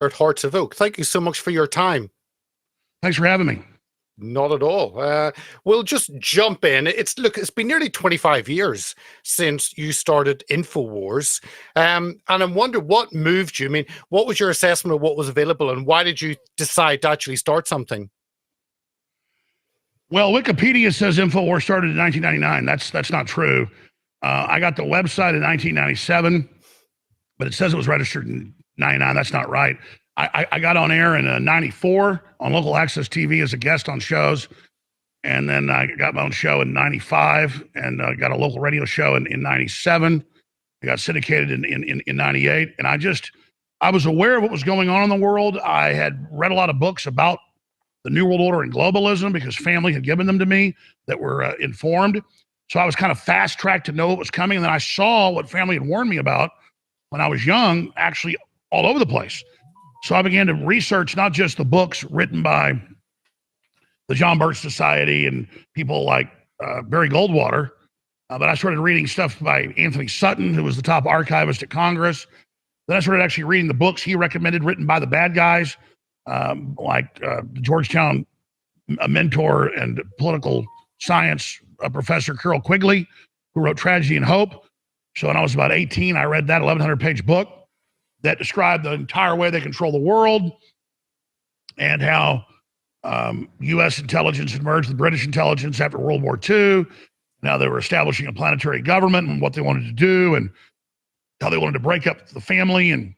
at Hearts of Oak. Thank you so much for your time. Thanks for having me. Not at all. We'll just jump in. It's been nearly 25 years since you started InfoWars. And I wonder what moved you. I mean, what was your assessment of what was available and why did you decide to actually start something? Well, Wikipedia says InfoWars started in 1999. That's not true. I got the website in 1997, but it says it was registered in 99. That's not right. I got on air in 94 on local access TV as a guest on shows. And then I got my own show in 95 and got a local radio show in 97. I got syndicated in 98. And I was aware of what was going on in the world. I had read a lot of books about the New World Order and globalism because family had given them to me that were informed. So I was kind of fast tracked to know what was coming. And then I saw what family had warned me about when I was young, actually all over the place. So I began to research not just the books written by the John Birch Society and people like Barry Goldwater, but I started reading stuff by Anthony Sutton, who was the top archivist at Congress. Then I started actually reading the books he recommended written by the bad guys, like the Georgetown mentor and political science professor Carroll Quigley, who wrote Tragedy and Hope. So when I was about 18, I read that 1,100-page book that described the entire way they control the world and how U.S. intelligence had merged with British intelligence after World War II. Now they were establishing a planetary government and what they wanted to do and how they wanted to break up the family and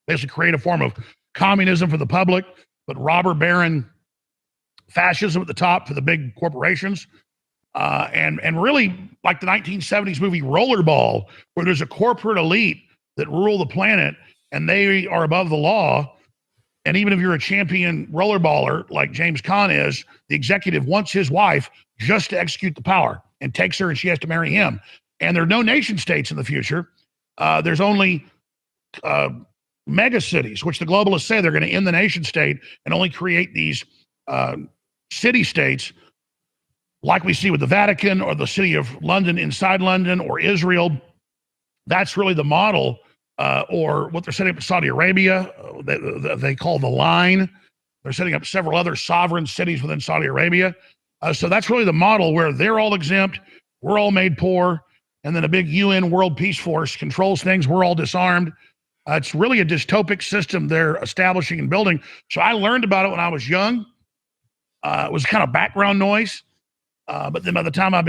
basically create a form of communism for the public, but robber baron fascism at the top for the big corporations. And really like the 1970s movie Rollerball, where there's a corporate elite that rule the planet and they are above the law. And even if you're a champion rollerballer like James Caan is, the executive wants his wife just to execute the power and takes her and she has to marry him. And there are no nation states in the future. There's only mega cities, which the globalists say they're going to end the nation state and only create these city states like we see with the Vatican or the city of London inside London or Israel. That's really the model, or what they're setting up in Saudi Arabia, they call the line. They're setting up several other sovereign cities within Saudi Arabia. So that's really the model where they're all exempt, we're all made poor, and then a big UN World Peace Force controls things, we're all disarmed. It's really a dystopic system they're establishing and building. So I learned about it when I was young. It was kind of background noise. But then by the time I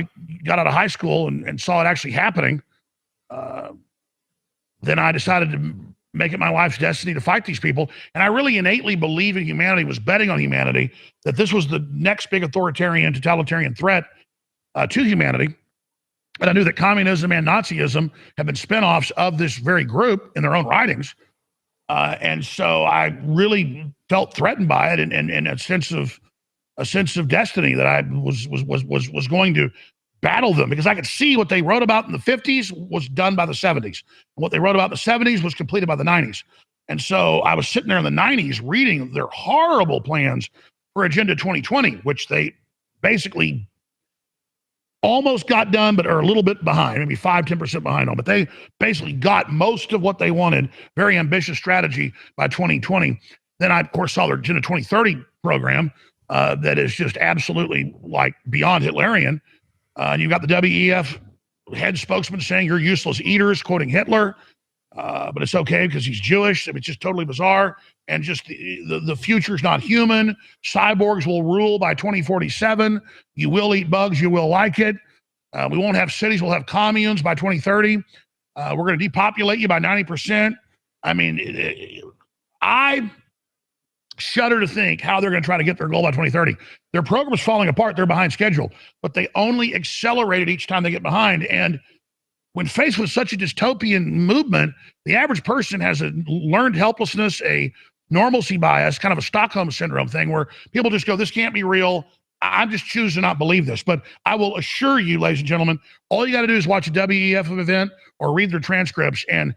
got out of high school and saw it actually happening, then I decided to make it my life's destiny to fight these people. And I really innately believe in humanity, was betting on humanity, that this was the next big authoritarian, totalitarian threat to humanity. And I knew that communism and Nazism have been spinoffs of this very group in their own writings. And so I really felt threatened by it and a sense of destiny that I was going to battle them, because I could see what they wrote about in the 50s was done by the 70s. What they wrote about in the 70s was completed by the 90s. And so I was sitting there in the 90s reading their horrible plans for Agenda 2020, which they basically almost got done, but are a little bit behind, maybe 5-10% behind on. But they basically got most of what they wanted, very ambitious strategy by 2020. Then I, of course, saw their Agenda 2030 program that is just absolutely like beyond Hitlerian. And you've got the WEF head spokesman saying you're useless eaters, quoting Hitler, but it's okay because he's Jewish. I mean, it's just totally bizarre. And just the future's not human. Cyborgs will rule by 2047. You will eat bugs. You will like it. We won't have cities. We'll have communes by 2030. We're going to depopulate you by 90%. I mean, I shudder to think how they're going to try to get their goal by 2030. Their program is falling apart. They're behind schedule, but they only accelerate it each time they get behind. And when faced with such a dystopian movement, the average person has a learned helplessness, a normalcy bias, kind of a Stockholm syndrome thing where people just go, this can't be real. I'm just choosing to not believe this. But I will assure you, ladies and gentlemen, all you got to do is watch a WEF event or read their transcripts. And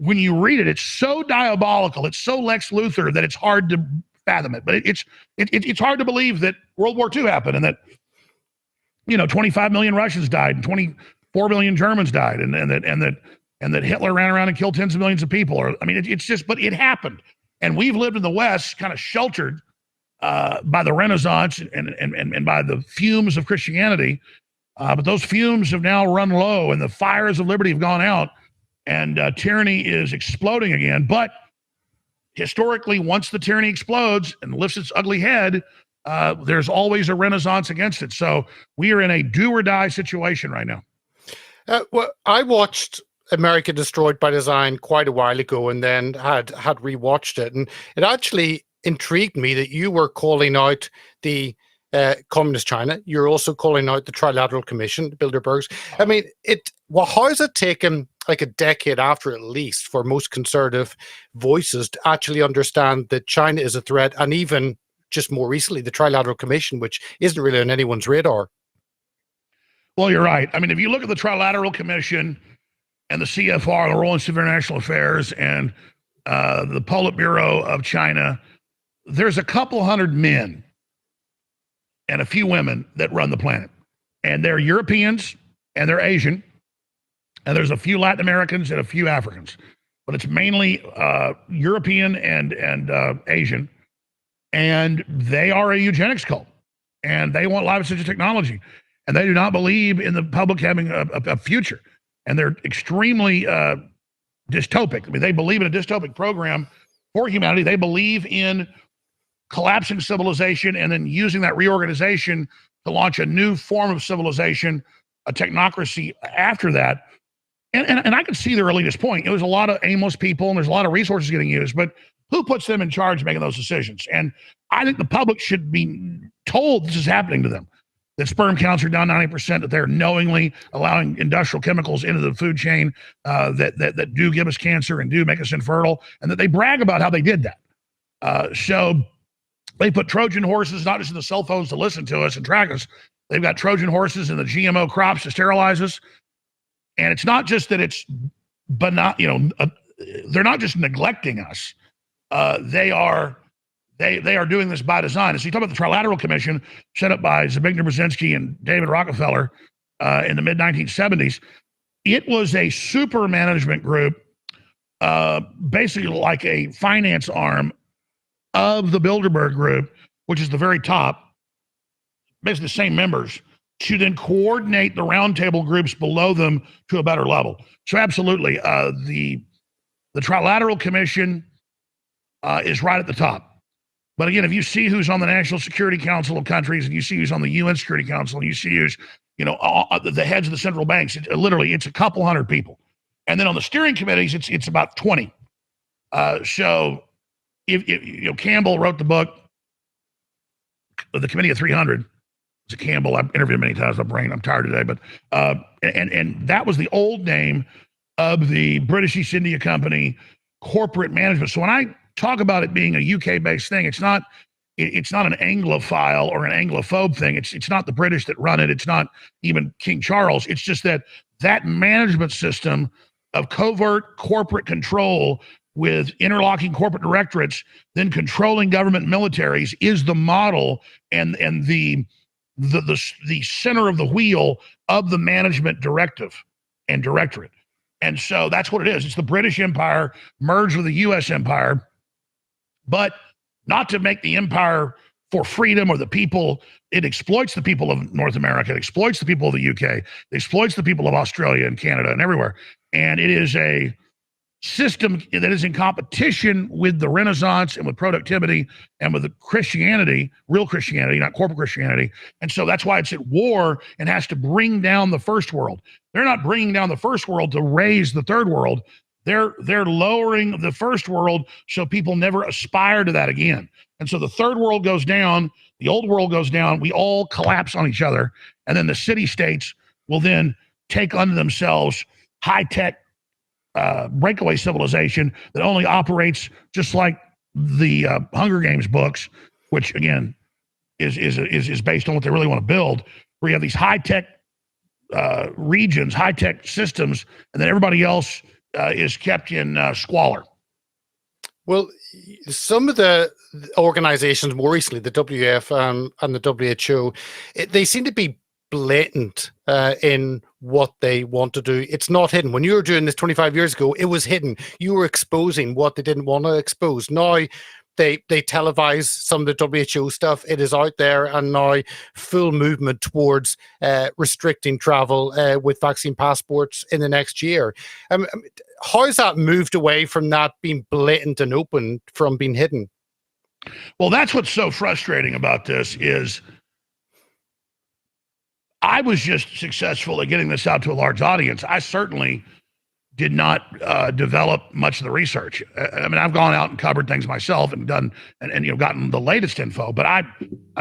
when you read it, it's so diabolical, it's so Lex Luthor that it's hard to fathom it. But it's hard to believe that World War II happened and that, 25 million Russians died and 24 million Germans died and that Hitler ran around and killed tens of millions of people. It's just, but it happened. And we've lived in the West kind of sheltered by the Renaissance and by the fumes of Christianity. But those fumes have now run low and the fires of liberty have gone out, and tyranny is exploding again. But historically, once the tyranny explodes and lifts its ugly head, there's always a renaissance against it. So we are in a do or die situation right now. Well, I watched America Destroyed by Design quite a while ago, and then had rewatched it, and it actually intrigued me that you were calling out the Communist China. You're also calling out the Trilateral Commission, the Bilderbergs. I mean, how has it taken like a decade after, at least, for most conservative voices to actually understand that China is a threat, and even just more recently, the Trilateral Commission, which isn't really on anyone's radar? Well, you're right. I mean, if you look at the Trilateral Commission and the CFR, the Royal Institute of International Affairs, and the Politburo of China, there's a couple hundred men and a few women that run the planet. And they're Europeans and they're Asian. And there's a few Latin Americans and a few Africans. But it's mainly European and Asian. And they are a eugenics cult. And they want live-assisted technology. And they do not believe in the public having a future. And they're extremely dystopic. I mean, they believe in a dystopic program for humanity. They believe in collapsing civilization and then using that reorganization to launch a new form of civilization, a technocracy after that. And I can see their elitist point. It was a lot of aimless people and there's a lot of resources getting used, but who puts them in charge of making those decisions? And I think the public should be told this is happening to them, that sperm counts are down 90%, that they're knowingly allowing industrial chemicals into the food chain that do give us cancer and do make us infertile, and that they brag about how they did that. So they put Trojan horses, not just in the cell phones to listen to us and track us. They've got Trojan horses in the GMO crops to sterilize us. And it's not just that it's, but not, they're not just neglecting us. They are doing this by design. And so you talk about the Trilateral Commission set up by Zbigniew Brzezinski and David Rockefeller in the mid-1970s. It was a super management group, basically like a finance arm of the Bilderberg Group, which is the very top, basically the same members, to then coordinate the roundtable groups below them to a better level. So absolutely, the Trilateral Commission is right at the top. But again, if you see who's on the National Security Council of countries, and you see who's on the UN Security Council, and you see who's, the heads of the central banks, it's a couple hundred people. And then on the steering committees, it's about 20. So if Campbell wrote the book, The Committee of 300. It's a Campbell. I've interviewed him many times. My brain, I'm tired today, but and that was the old name of the British East India Company corporate management. So when I talk about it being a UK-based thing, it's not an Anglophile or an Anglophobe thing. It's not the British that run it. It's not even King Charles. It's just that management system of covert corporate control with interlocking corporate directorates, then controlling government militaries, is the model and the center of the wheel of the management directive and directorate. And so that's what it is. It's the British Empire merged with the U.S. Empire, but not to make the empire for freedom or the people. It exploits the people of North America. It exploits the people of the UK. It exploits the people of Australia and Canada and everywhere. And it is a system that is in competition with the Renaissance and with productivity and with the Christianity, real Christianity, not corporate Christianity. And so that's why it's at war and has to bring down the first world. They're not bringing down the first world to raise the third world. They're lowering the first world so people never aspire to that again. And so the third world goes down, the old world goes down, we all collapse on each other, and then the city-states will then take unto themselves high-tech breakaway civilization that only operates just like the Hunger Games books, which again is based on what they really want to build, where you have these high-tech regions, high-tech systems, and then everybody else is kept in squalor. Well, some of the organizations more recently, the WF and the WHO, they seem to be blatant in what they want to do. It's not hidden. When you were doing this 25 years ago, it was hidden. You were exposing what they didn't want to expose. Now they televise some of the WHO stuff. It is out there, and now full movement towards restricting travel with vaccine passports in the next year. How has that moved away from that being blatant and open from being hidden? Well, that's what's so frustrating about this is I was just successful at getting this out to a large audience. I certainly did not develop much of the research. I mean, I've gone out and covered things myself and done and you know gotten the latest info. But I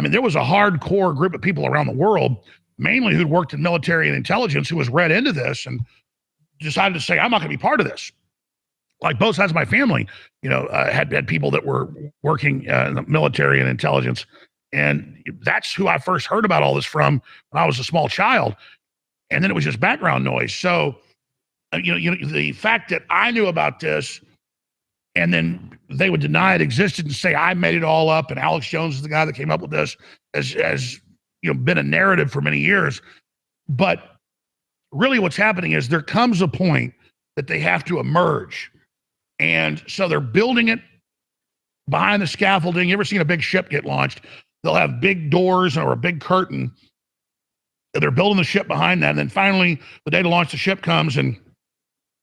mean, there was a hardcore group of people around the world, mainly who'd worked in military and intelligence, who was read into this and decided to say, I'm not going to be part of this. Like both sides of my family, you know, had people that were working in the military and intelligence. And that's who I first heard about all this from when I was a small child. And then it was just background noise. So, you know, the fact that I knew about this and then they would deny it existed and say I made it all up and Alex Jones is the guy that came up with this as you know, been a narrative for many years. But really what's happening is there comes a point that they have to emerge. And so they're building it behind the scaffolding. You ever seen a big ship get launched? They'll have big doors or a big curtain. They're building the ship behind that. And then finally, the day to launch the ship comes and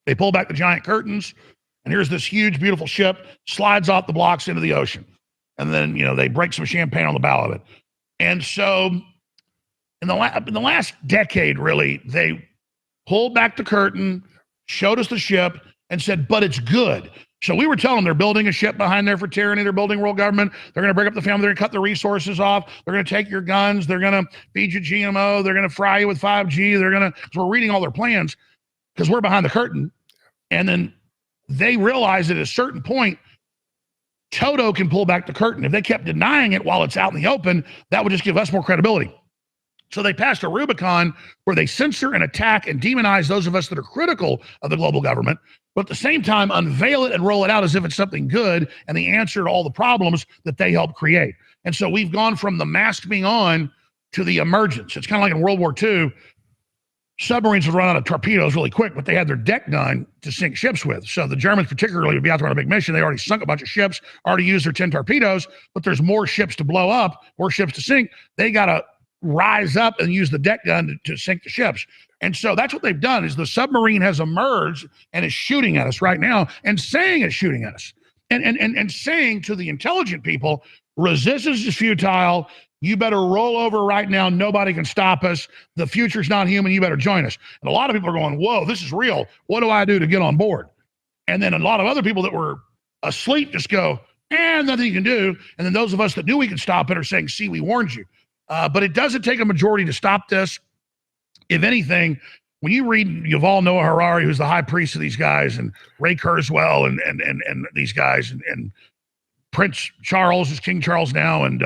they pull back the giant curtains. And here's this huge, beautiful ship, slides off the blocks into the ocean. And then, you know, they break some champagne on the bow of it. And so in the last decade, really, they pulled back the curtain, showed us the ship, and said, but it's good. So we were telling them they're building a ship behind there for tyranny. They're building world government. They're going to break up the family. They're going to cut the resources off. They're going to take your guns. They're going to feed you GMO. They're going to fry you with 5G. They're going to, so we're reading all their plans because we're behind the curtain. And then they realize at a certain point, Toto can pull back the curtain. If they kept denying it while it's out in the open, that would just give us more credibility. So they passed a Rubicon where they censor and attack and demonize those of us that are critical of the global government, but at the same time unveil it and roll it out as if it's something good and the answer to all the problems that they helped create. And so we've gone from the mask being on to the emergence. It's kind of like in World War II, submarines would run out of torpedoes really quick, but they had their deck gun to sink ships with. So the Germans particularly would be out there on a big mission. They already sunk a bunch of ships, already used their 10 torpedoes, but there's more ships to blow up, more ships to sink. They got to rise up and use the deck gun to sink the ships. And so that's what they've done is the submarine has emerged and is shooting at us right now and saying it's shooting at us and saying to the intelligent people, resistance is futile. You better roll over right now. Nobody can stop us. The future's not human. You better join us. And a lot of people are going, whoa, this is real. What do I do to get on board? And then a lot of other people that were asleep just go, nothing you can do. And then those of us that knew we could stop it are saying, see, we warned you. But it doesn't take a majority to stop this. If anything, when you read Yuval Noah Harari, who's the high priest of these guys, and Ray Kurzweil and these guys, and Prince Charles is King Charles now, and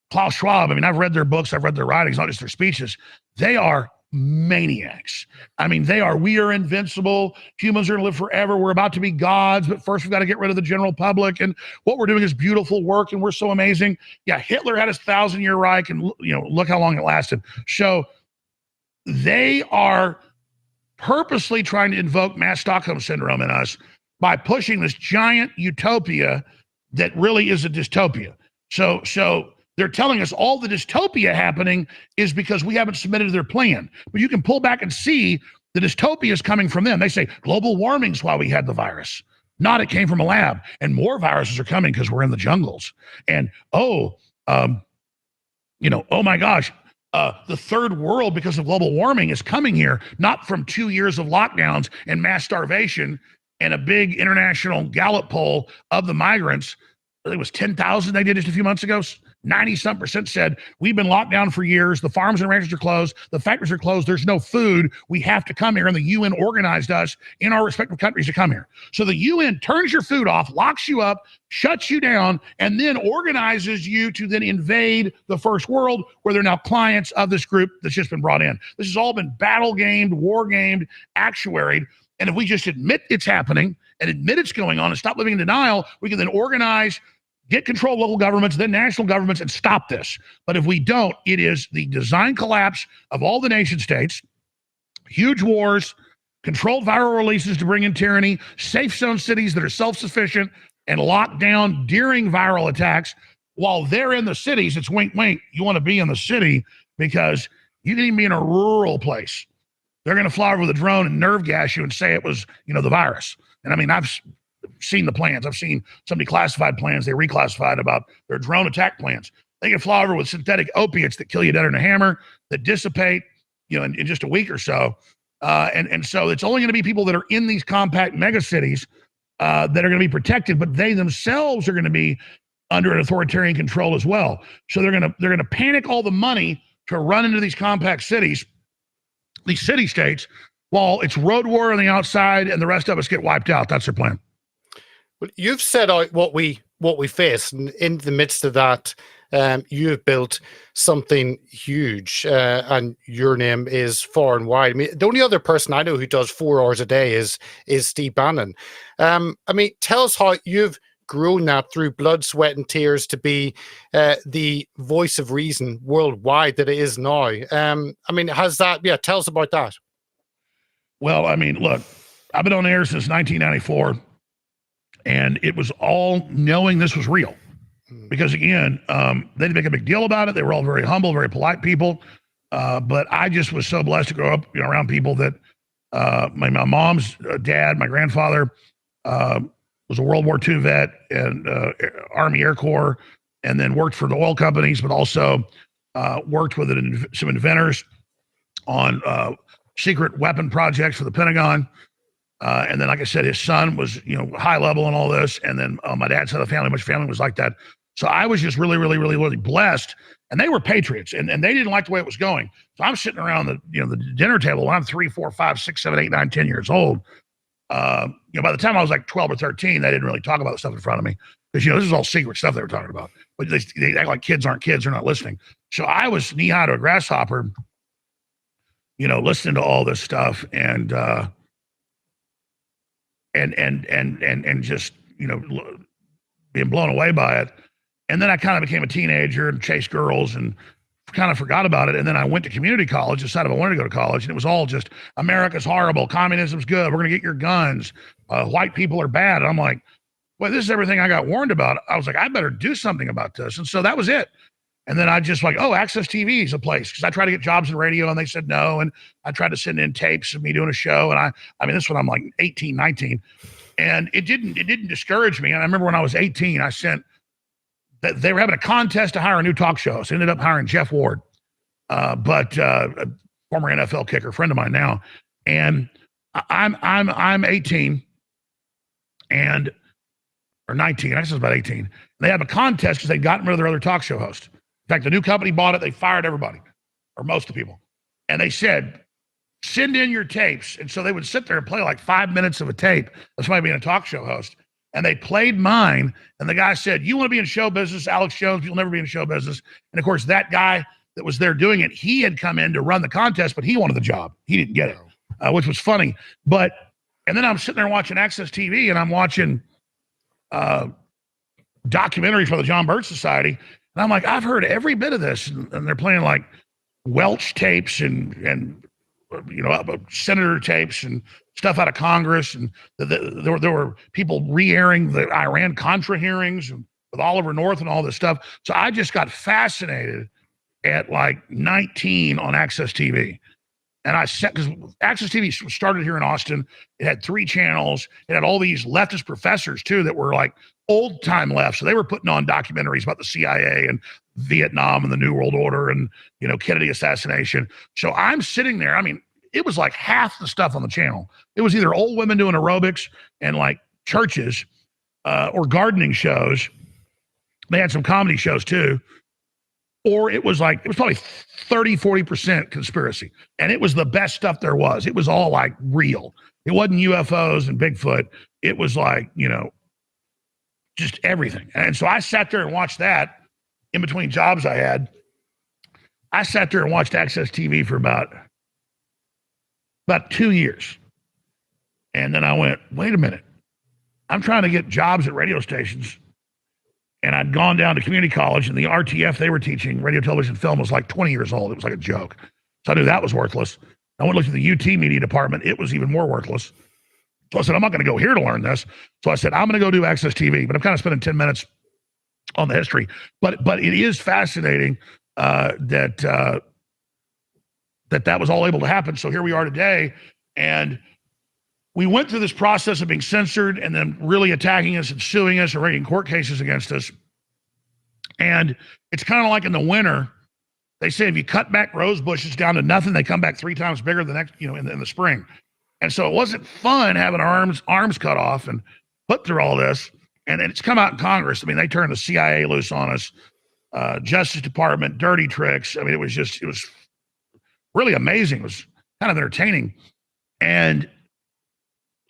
Klaus Schwab. I mean, I've read their books, I've read their writings, not just their speeches. They are maniacs. I mean, we are invincible. Humans are going to live forever. We're about to be gods, but first we've got to get rid of the general public. And what we're doing is beautiful work, and we're so amazing. Yeah, Hitler had his 1,000-year Reich, and you know, look how long it lasted. So they are purposely trying to invoke mass Stockholm syndrome in us by pushing this giant utopia that really is a dystopia. So they're telling us all the dystopia happening is because we haven't submitted their plan. But you can pull back and see the dystopia is coming from them. They say global warming's why we had the virus. Not it came from a lab. And more viruses are coming because we're in the jungles. And oh my gosh, the third world because of global warming is coming here, not from 2 years of lockdowns and mass starvation and a big international Gallup poll of the migrants. I think it was 10,000 they did just a few months ago. 90-some% said, we've been locked down for years. The farms and ranches are closed. The factories are closed. There's no food. We have to come here. And the UN organized us in our respective countries to come here. So the UN turns your food off, locks you up, shuts you down, and then organizes you to then invade the first world where they're now clients of this group that's just been brought in. This has all been battle gamed, war gamed, actuaried. And if we just admit it's happening and admit it's going on and stop living in denial, we can then organize get control of local governments, then national governments, and stop this. But if we don't, it is the design collapse of all the nation states, huge wars, controlled viral releases to bring in tyranny, safe zone cities that are self-sufficient and locked down during viral attacks. While they're in the cities, it's wink, wink. You want to be in the city because you can even be in a rural place. They're going to fly over with a drone and nerve gas you and say it was, the virus. And I mean, I've seen the plans. I've seen some declassified plans they reclassified about their drone attack plans. They can fly over with synthetic opiates that kill you deader than a hammer, that dissipate, in just a week or so. And so it's only going to be people that are in these compact mega cities that are going to be protected, but they themselves are going to be under an authoritarian control as well. So they're going to panic all the money to run into these compact cities, these city states, while it's road war on the outside and the rest of us get wiped out. That's their plan. Well, you've set out what we face, and in the midst of that, you have built something huge, and your name is far and wide. I mean, the only other person I know who does 4 hours a day is Steve Bannon. I mean, tell us how you've grown that through blood, sweat, and tears to be the voice of reason worldwide that it is now. I mean, has that? Yeah, tell us about that. Well, I mean, look, I've been on air since 1994, and it was all knowing this was real. Because again, they didn't make a big deal about it. They were all very humble, very polite people. But I just was so blessed to grow up, around people that my mom's dad, my grandfather, was a World War II vet and Army Air Corps, and then worked for the oil companies, but also worked with some inventors on secret weapon projects for the Pentagon. And then, like I said, his son was, high level and all this. And then my dad's side of the family, much family was like that. So I was just really, really, really, really blessed. And they were patriots, and they didn't like the way it was going. So I'm sitting around the dinner table when I'm 3, 4, 5, 6, 7, 8, 9, 10 years old. By the time I was like 12 or 13, they didn't really talk about the stuff in front of me because, this is all secret stuff they were talking about. But they act like kids aren't kids. They're not listening. So I was knee high to a grasshopper, listening to all this stuff and just, being blown away by it. And then I kind of became a teenager and chased girls and kind of forgot about it. And then I went to community college, decided I wanted to go to college. And it was all just, America's horrible. Communism's good. We're going to get your guns. White people are bad. And I'm like, well, this is everything I got warned about. I was like, I better do something about this. And so that was it. And then I just like, Access TV is a place. Because I tried to get jobs in radio and they said no. And I tried to send in tapes of me doing a show. And I mean, this one I'm like 18, 19. And it didn't discourage me. And I remember when I was 18, I sent that they were having a contest to hire a new talk show. So I ended up hiring Jeff Ward, but a former NFL kicker, friend of mine now. And I'm 18 or 19. I guess it was about 18. They have a contest because they'd gotten rid of their other talk show host. In fact, the new company bought it. They fired everybody, or most of the people. And they said, send in your tapes. And so they would sit there and play like 5 minutes of a tape of somebody being a talk show host. And they played mine. And the guy said, you want to be in show business? Alex Jones, you'll never be in show business. And of course, that guy that was there doing it, he had come in to run the contest, but he wanted the job. He didn't get it, which was funny. And then I'm sitting there watching Access TV and I'm watching documentaries for the John Birch Society. And I'm like, I've heard every bit of this. And they're playing like Welch tapes and senator tapes and stuff out of Congress. And there were people re-airing the Iran-Contra hearings with Oliver North and all this stuff. So I just got fascinated at like 19 on Access TV. And because Access TV started here in Austin. It had 3 channels. It had all these leftist professors too that were like old time left. So they were putting on documentaries about the CIA and Vietnam and the New World Order and, Kennedy assassination. So I'm sitting there. I mean, it was like half the stuff on the channel. It was either old women doing aerobics and like churches or gardening shows. They had some comedy shows too. Or it was probably 30, 40% conspiracy. And it was the best stuff there was. It was all like real. It wasn't UFOs and Bigfoot. It was like, just everything. And so I sat there and watched that in between jobs I had. I sat there and watched Access TV for about 2 years. And then I went, wait a minute. I'm trying to get jobs at radio stations. And I'd gone down to community college, and the RTF they were teaching, radio, television, film, was like 20 years old. It was like a joke. So I knew that was worthless. I went and looked at the UT media department. It was even more worthless. So I said, I'm not going to go here to learn this. So I said, I'm going to go do Access TV. But I'm kind of spending 10 minutes on the history. But it is fascinating that was all able to happen. So here we are today. And we went through this process of being censored and then really attacking us and suing us and writing court cases against us. And it's kind of like in the winter, they say if you cut back rose bushes down to nothing, they come back 3 times bigger the next, in the spring. And so it wasn't fun having arms cut off and put through all this. And it's come out in Congress. I mean, they turned the CIA loose on us, Justice Department, dirty tricks. I mean, it was really amazing. It was kind of entertaining. And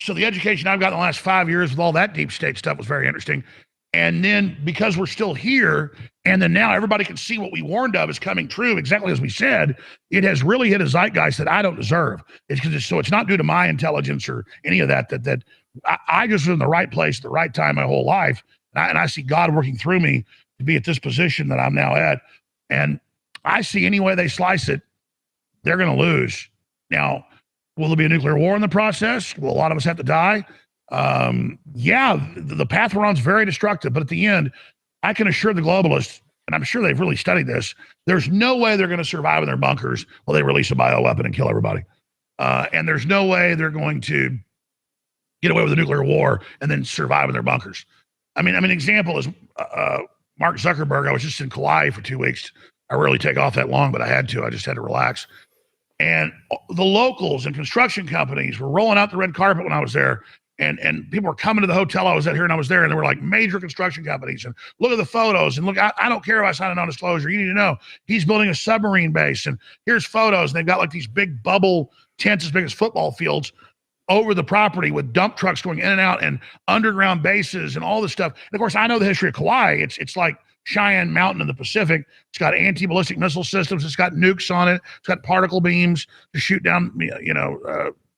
so the education I've got in the last 5 years with all that deep state stuff was very interesting. And then because we're still here, and then now everybody can see what we warned of is coming true, exactly as we said, it has really hit a zeitgeist that I don't deserve. It's not due to my intelligence or any of that, that I just was in the right place at the right time my whole life. And I see God working through me to be at this position that I'm now at. And I see any way they slice it, they're going to lose. Now, will there be a nuclear war in the process? Will a lot of us have to die? Yeah, the path we're on is very destructive. But at the end, I can assure the globalists, and I'm sure they've really studied this, there's no way they're going to survive in their bunkers while they release a bioweapon and kill everybody. And there's no way they're going to get away with a nuclear war and then survive in their bunkers. I mean, an example is Mark Zuckerberg. I was just in Kauai for 2 weeks. I rarely take off that long, but I had to. I just had to relax. And the locals and construction companies were rolling out the red carpet when I was there. And people were coming to the hotel I was at here, and I was there, and there were like major construction companies. And look at the photos. And look, I don't care if I sign a non-disclosure. You need to know he's building a submarine base. And here's photos. And they've got like these big bubble tents as big as football fields over the property with dump trucks going in and out and underground bases and all this stuff. And of course, I know the history of Kauai. It's like Cheyenne Mountain in the Pacific. It's got anti-ballistic missile systems. It's got nukes on it. It's got particle beams to shoot down,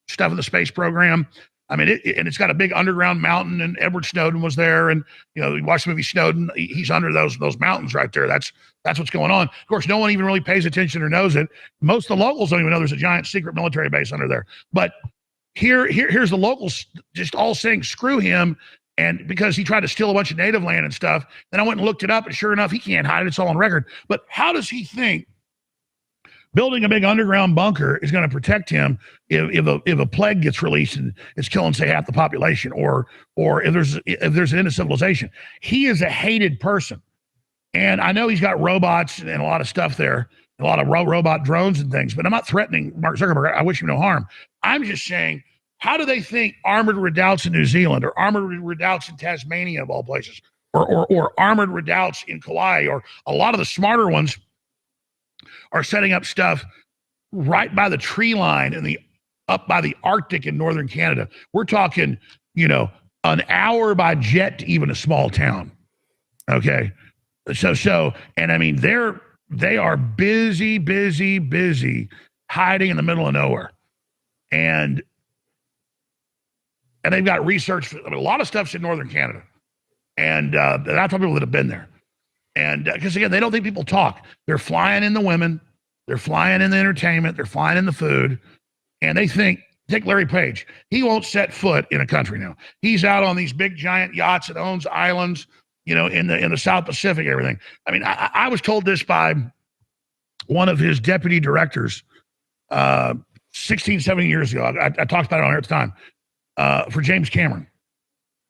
stuff in the space program. I mean, and it's got a big underground mountain, and Edward Snowden was there. And, you watch the movie Snowden, he's under those mountains right there. That's what's going on. Of course, no one even really pays attention or knows it. Most of the locals don't even know there's a giant secret military base under there. But here's the locals just all saying, screw him. And because he tried to steal a bunch of native land and stuff, then I went and looked it up, and sure enough, he can't hide it. It's all on record. But how does he think building a big underground bunker is going to protect him if a plague gets released and it's killing, say, half the population, or if there's an end of civilization? He is a hated person. And I know he's got robots and a lot of stuff there, a lot of robot drones and things, but I'm not threatening Mark Zuckerberg. I wish him no harm. I'm just saying, how do they think armored redoubts in New Zealand, or armored redoubts in Tasmania, of all places, or armored redoubts in Kauai, or a lot of the smarter ones are setting up stuff right by the tree line and up by the Arctic in northern Canada? We're talking, an hour by jet to even a small town. Okay. So, and I mean, they are busy hiding in the middle of nowhere. And they've got research. A lot of stuff's in northern Canada. And that's for people that have been there. And because, again, they don't think people talk. They're flying in the women. They're flying in the entertainment. They're flying in the food. And they think, take Larry Page. He won't set foot in a country now. He's out on these big, giant yachts that owns islands, in the South Pacific, everything. I mean, I was told this by one of his deputy directors 16, 17 years ago. I talked about it on air at the time for James Cameron.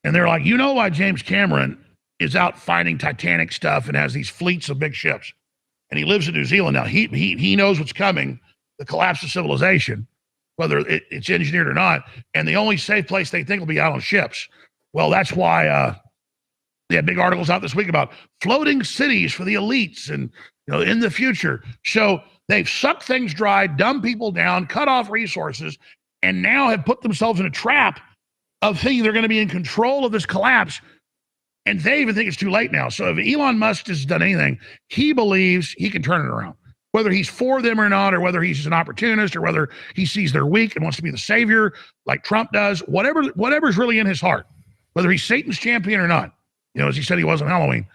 And they're like, why James Cameron is out finding Titanic stuff and has these fleets of big ships. And he lives in New Zealand now. He knows what's coming, the collapse of civilization, whether it's engineered or not. And the only safe place they think will be out on ships. Well, that's why they had big articles out this week about floating cities for the elites and, in the future. So they've sucked things dry, dumbed people down, cut off resources, and now have put themselves in a trap of thinking they're going to be in control of this collapse. And they even think it's too late now. So if Elon Musk has done anything, he believes he can turn it around. Whether he's for them or not, or whether he's an opportunist, or whether he sees they're weak and wants to be the savior like Trump does, whatever's really in his heart, whether he's Satan's champion or not, as he said he was on Halloween,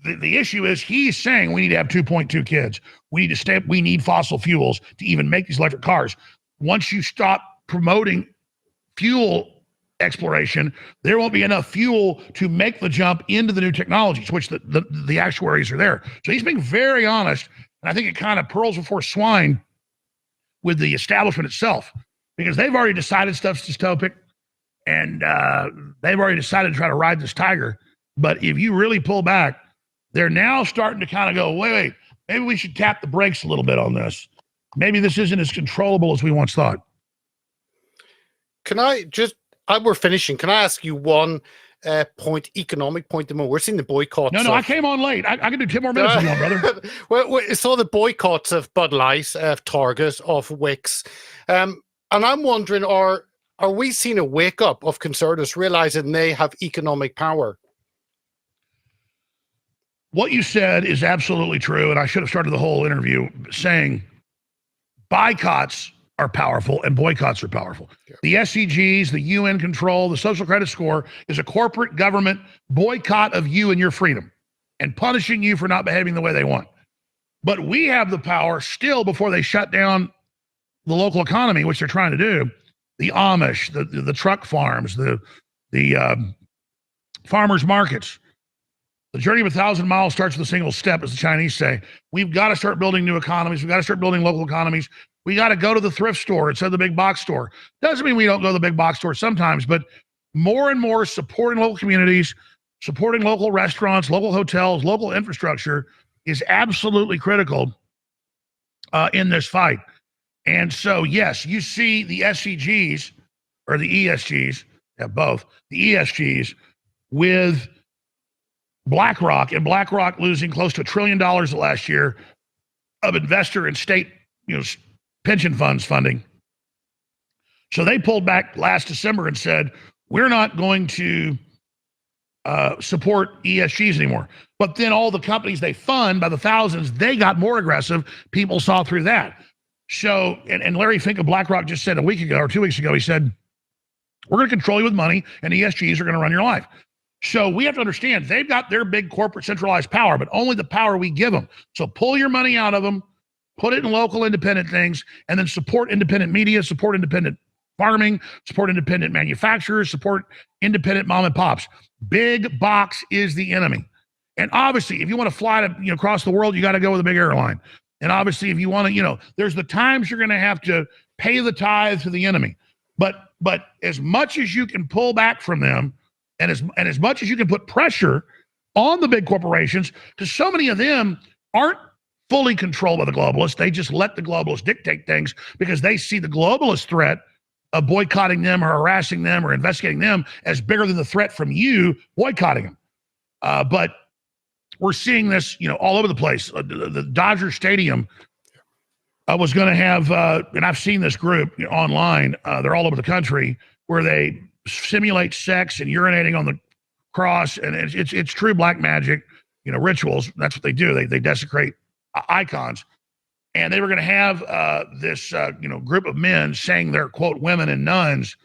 the issue is he's saying we need to have 2.2 kids. We need fossil fuels to even make these electric cars. Once you stop promoting fuel exploration, there won't be enough fuel to make the jump into the new technologies, which the actuaries are there. So he's being very honest, and I think it kind of pearls before swine with the establishment itself, because they've already decided stuff's dystopic, and they've already decided to try to ride this tiger. But if you really pull back, they're now starting to kind of go, wait, maybe we should tap the brakes a little bit on this. Maybe this isn't as controllable as we once thought. Can I just, we're finishing, can I ask you one economic point more? We're seeing the boycotts. No, I came on late. I can do 10 more minutes if you want, brother. Well, I saw the boycotts of Bud Light, of Target, of Wix. And I'm wondering, are we seeing a wake up of conservatives realizing they have economic power? What you said is absolutely true, and I should have started the whole interview saying boycotts are powerful and boycotts are powerful. Yeah. The SCGs, the UN control, the social credit score is a corporate government boycott of you and your freedom and punishing you for not behaving the way they want. But we have the power still, before they shut down the local economy, which they're trying to do, the Amish, the truck farms, the farmers markets. The journey of 1,000 miles starts with a single step, as the Chinese say. We've got to start building new economies. We've got to start building local economies. We got to go to the thrift store instead of the big box store. Doesn't mean we don't go to the big box store sometimes, but more and more supporting local communities, supporting local restaurants, local hotels, local infrastructure is absolutely critical in this fight. And so, yes, you see the SCGs, or the ESGs, both, the ESGs, with BlackRock, and BlackRock losing close to $1 trillion last year of investor and state, pension funds funding. So they pulled back last December and said, we're not going to support ESGs anymore. But then all the companies they fund by the thousands, they got more aggressive. People saw through that. So, and Larry Fink of BlackRock just said a week ago or 2 weeks ago, he said, we're going to control you with money, and ESGs are going to run your life. So we have to understand they've got their big corporate centralized power, but only the power we give them. So pull your money out of them, put it in local independent things, and then support independent media, support independent farming, support independent manufacturers, support independent mom and pops. Big box is the enemy. And obviously, if you want to fly to across the world, you got to go with a big airline. And obviously, if you want to, there's the times you're going to have to pay the tithe to the enemy. But as much as you can pull back from them, and as much as you can put pressure on the big corporations, because so many of them aren't fully controlled by the globalists. They just let the globalists dictate things because they see the globalist threat of boycotting them or harassing them or investigating them as bigger than the threat from you boycotting them. But we're seeing this, all over the place. The Dodger Stadium was going to have, and I've seen this group online. They're all over the country, where they simulate sex and urinating on the cross, and it's true black magic, rituals. That's what they do. They desecrate icons, and they were going to have this group of men saying they're, quote, women and nuns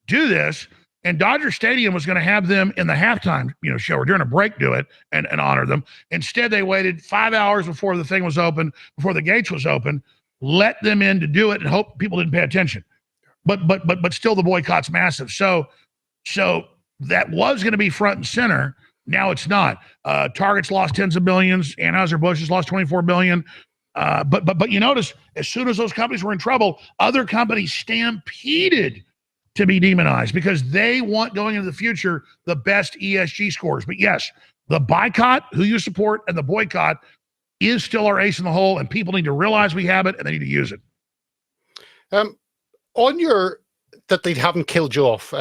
do this, and Dodger Stadium was going to have them in the halftime show or during a break do it and honor them. Instead, they waited 5 hours before the thing was open, before the gates was open, let them in to do it, and hope people didn't pay attention. But still, the boycott's massive. So that was going to be front and center. Now it's not. Target's lost tens of billions. Anheuser-Busch has lost $24 billion. But you notice, as soon as those companies were in trouble, other companies stampeded to be demonized because they want, going into the future, the best ESG scores. But yes, the boycott, who you support, and the boycott is still our ace in the hole, and people need to realize we have it, and they need to use it. On that they haven't killed you off.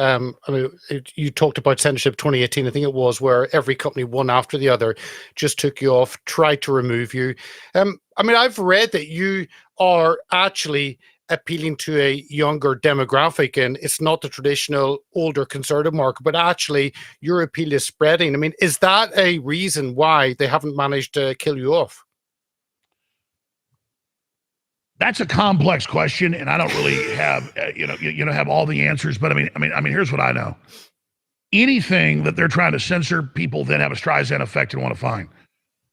You talked about censorship 2018, I think it was, where every company, one after the other, just took you off, tried to remove you. I've read that you are actually appealing to a younger demographic, and it's not the traditional older conservative market, but actually your appeal is spreading. Is that a reason why they haven't managed to kill you off? That's a complex question, and I don't really have have all the answers. But here's what I know: anything that they're trying to censor, people then have a Streisand effect and want to find.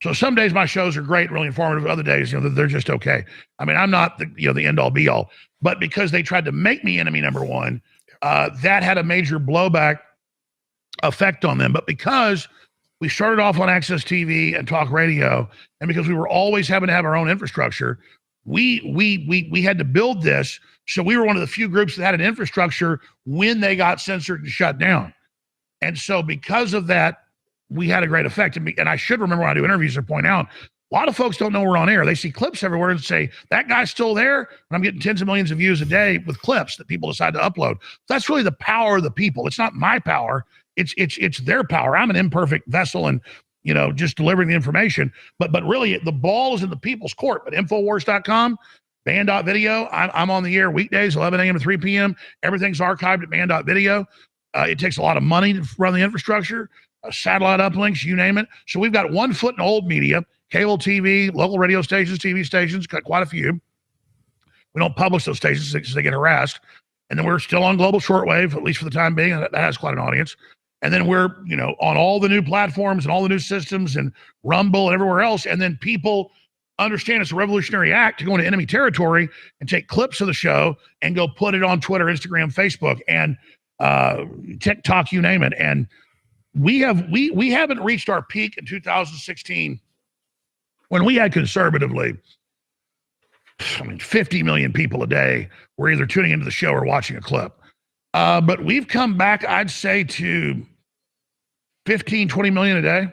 So some days my shows are great, really informative. Other days, they're just okay. I mean, I'm not the end all be all, but because they tried to make me enemy number one, that had a major blowback effect on them. But because we started off on Access TV and talk radio, and because we were always having to have our own infrastructure, we had to build this. So we were one of the few groups that had an infrastructure when they got censored and shut down. And so because of that, we had a great effect. And I should remember when I do interviews to point out, a lot of folks don't know we're on air. They see clips everywhere and say, that guy's still there. And I'm getting tens of millions of views a day with clips that people decide to upload. That's really the power of the people. It's not my power. It's their power. I'm an imperfect vessel and, just delivering the information. But really, the ball is in the people's court. But Infowars.com, band.video, I'm on the air weekdays, 11 a.m. to 3 p.m. Everything's archived at band.video. It takes a lot of money to run the infrastructure, satellite uplinks, you name it. So we've got 1 foot in old media, cable TV, local radio stations, TV stations, got quite a few. We don't publish those stations because they get harassed. And then we're still on global shortwave, at least for the time being. And that has quite an audience. And then we're, on all the new platforms and all the new systems and Rumble and everywhere else. And then people understand it's a revolutionary act to go into enemy territory and take clips of the show and go put it on Twitter, Instagram, Facebook, and TikTok, you name it. And we haven't reached our peak in 2016 when we had conservatively, 50 million people a day were either tuning into the show or watching a clip. But we've come back, I'd say, to 15, 20 million a day,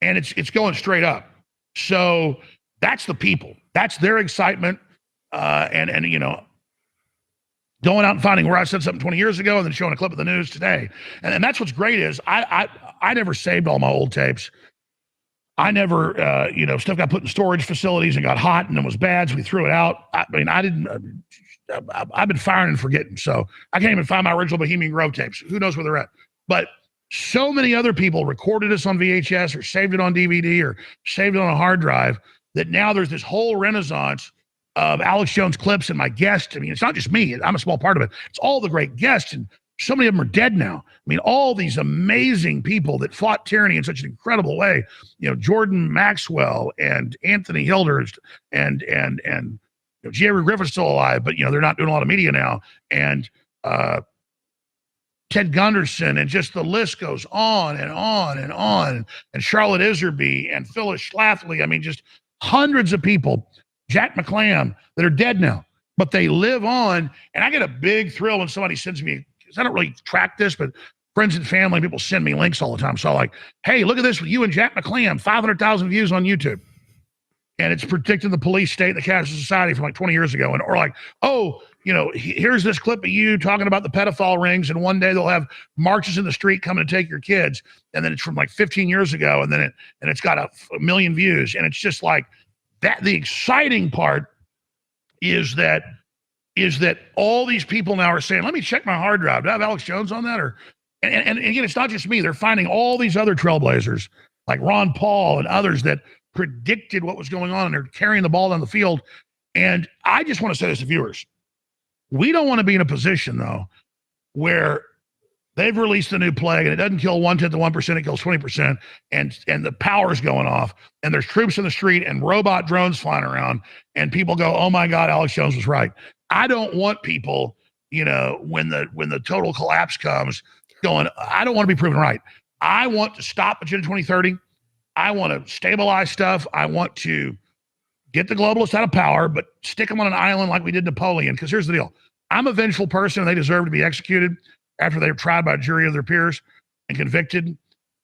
and it's going straight up. So that's the people. That's their excitement. And going out and finding where I said something 20 years ago and then showing a clip of the news today. And that's what's great is I never saved all my old tapes. I never, stuff got put in storage facilities and got hot and it was bad, so we threw it out. I've been firing and forgetting, so I can't even find my original Bohemian Grove tapes. Who knows where they're at? But so many other people recorded us on VHS or saved it on DVD or saved it on a hard drive that now there's this whole renaissance of Alex Jones clips and my guests. I mean, it's not just me. I'm a small part of it. It's all the great guests, and so many of them are dead now. I mean, all these amazing people that fought tyranny in such an incredible way. Jordan Maxwell and Anthony Hilders and Jerry Griffin's still alive, but they're not doing a lot of media now. And Ted Gunderson, and just the list goes on and on and on. And Charlotte Iserby and Phyllis Schlafly. I mean, just hundreds of people, Jack McClam, that are dead now, but they live on. And I get a big thrill when somebody sends me, because I don't really track this, but friends and family, people send me links all the time. So I'm like, hey, look at this with you and Jack McClam, 500,000 views on YouTube. And it's predicting the police state and the casual society from like 20 years ago. And or like, oh, here's this clip of you talking about the pedophile rings, and one day they'll have marches in the street coming to take your kids. And then it's from like 15 years ago, and then it's got a million views. And it's just like that. The exciting part is that all these people now are saying, let me check my hard drive. Do I have Alex Jones on that? And again, it's not just me. They're finding all these other trailblazers like Ron Paul and others that predicted what was going on, and they're carrying the ball down the field. And I just want to say this to viewers. We don't want to be in a position, though, where they've released a new plague and it doesn't kill 1/10 of 1%, it kills 20%, and the power's going off, and there's troops in the street and robot drones flying around, and people go, oh my God, Alex Jones was right. I don't want people, when the total collapse comes, going, I don't want to be proven right. I want to stop Agenda 2030. I want to stabilize stuff. I want to get the globalists out of power, but stick them on an island like we did Napoleon. Because here's the deal. I'm a vengeful person, and they deserve to be executed after they're tried by a jury of their peers and convicted.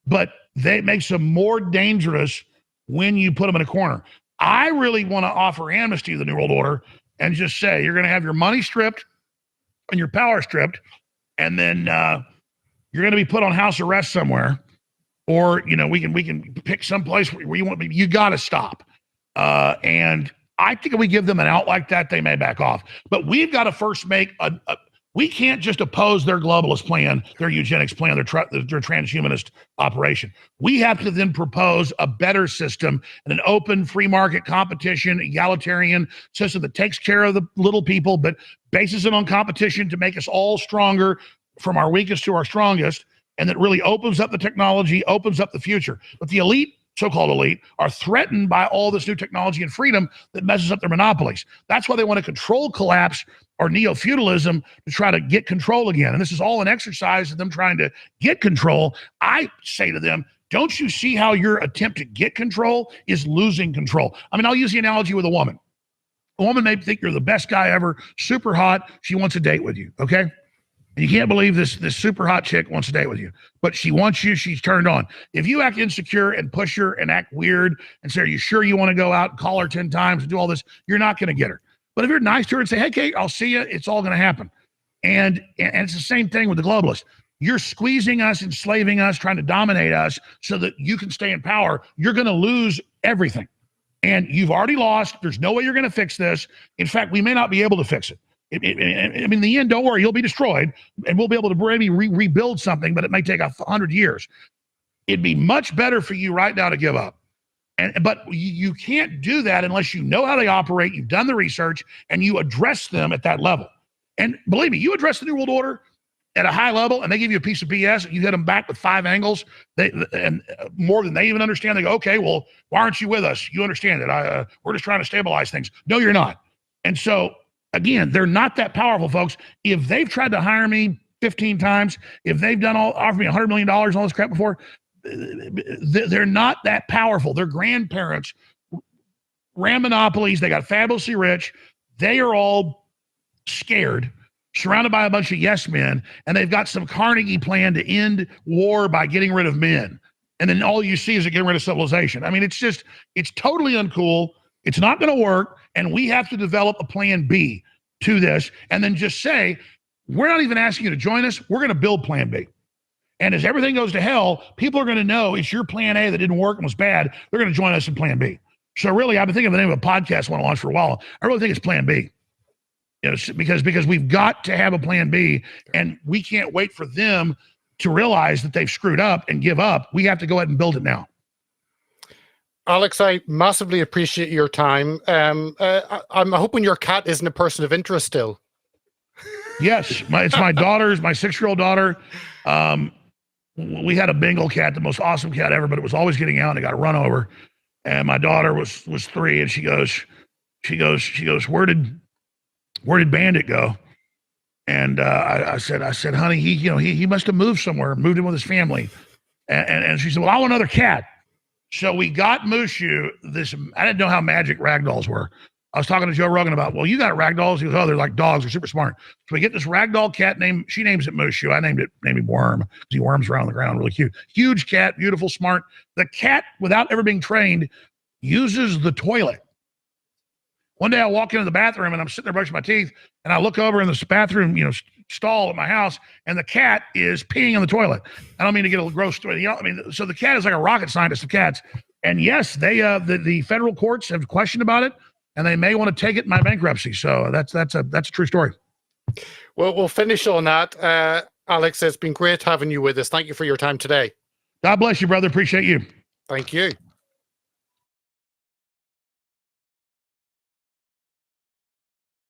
But it makes them more dangerous when you put them in a corner. I really want to offer amnesty to the New World Order and just say, you're going to have your money stripped and your power stripped, and then you're going to be put on house arrest somewhere. Or, we can pick some place where you want to be. You got to stop. And I think if we give them an out like that, they may back off. But we've got to first make we can't just oppose their globalist plan, their eugenics plan, their transhumanist operation. We have to then propose a better system and an open, free market competition, egalitarian system that takes care of the little people, but bases it on competition to make us all stronger, from our weakest to our strongest, and that really opens up the technology, opens up the future. But the elite so-called elite, are threatened by all this new technology and freedom that messes up their monopolies. That's why they want to control collapse or neo-feudalism to try to get control again. And this is all an exercise of them trying to get control. I say to them, don't you see how your attempt to get control is losing control? I mean, I'll use the analogy with a woman. A woman may think you're the best guy ever, super hot. She wants a date with you, okay? And you can't believe this super hot chick wants a date with you, but she wants you. She's turned on. If you act insecure and push her and act weird and say, are you sure you want to go out and call her 10 times and do all this? You're not going to get her. But if you're nice to her and say, hey, Kate, I'll see you, it's all going to happen. And it's the same thing with the globalists. You're squeezing us, enslaving us, trying to dominate us so that you can stay in power. You're going to lose everything. And you've already lost. There's no way you're going to fix this. In fact, we may not be able to fix it. I mean, in the end, don't worry, you'll be destroyed, and we'll be able to maybe rebuild something, but it may take 100 years. It'd be much better for you right now to give up. But you can't do that unless you know how they operate, you've done the research, and you address them at that level. And believe me, you address the New World Order at a high level, and they give you a piece of BS, and you hit them back with 5 angles, and more than they even understand. They go, okay, well, why aren't you with us? You understand it. We're just trying to stabilize things. No, you're not. And so, again, they're not that powerful, folks. If they've tried to hire me 15 times, if they've offered me $100 million, all this crap before, they're not that powerful. Their grandparents ran monopolies. They got fabulously rich. They are all scared, surrounded by a bunch of yes men, and they've got some Carnegie plan to end war by getting rid of men. And then all you see is getting rid of civilization. I mean, it's totally uncool. It's not going to work. And we have to develop a plan B to this and then just say, we're not even asking you to join us. We're going to build plan B. And as everything goes to hell, people are going to know it's your plan A that didn't work and was bad. They're going to join us in plan B. So really, I've been thinking of the name of a podcast I want to launch for a while. I really think it's plan B. You know, because we've got to have a plan B, and we can't wait for them to realize that they've screwed up and give up. We have to go ahead and build it now. Alex, I massively appreciate your time. I'm hoping your cat isn't a person of interest still. Yes, it's my daughter's, my 6-year-old daughter. We had a Bengal cat, the most awesome cat ever, but it was always getting out and it got run over. And my daughter was 3, and she goes, where did Bandit go? And I said, honey, he must have moved somewhere, moved in with his family. And she said, well, I want another cat. So we got Mushu this. I didn't know how magic ragdolls were. I was talking to Joe Rogan about, well, you got ragdolls. He goes, oh, they're like dogs. They're super smart. So we get this ragdoll cat named. She names it Mushu. I named him Worm because he worms around the ground. Really cute, huge cat, beautiful, smart. The cat, without ever being trained, uses the toilet. One day I walk into the bathroom and I'm sitting there brushing my teeth, and I look over in this bathroom, stall at my house, and the cat is peeing in the toilet. I don't mean to get a gross story. So the cat is like a rocket scientist of cats. And yes, they the federal courts have questioned about it, and they may want to take it in my bankruptcy. So that's a true story. Well, we'll finish on that. Alex, it's been great having you with us. Thank you for your time today. God bless you, brother. Appreciate you. Thank you.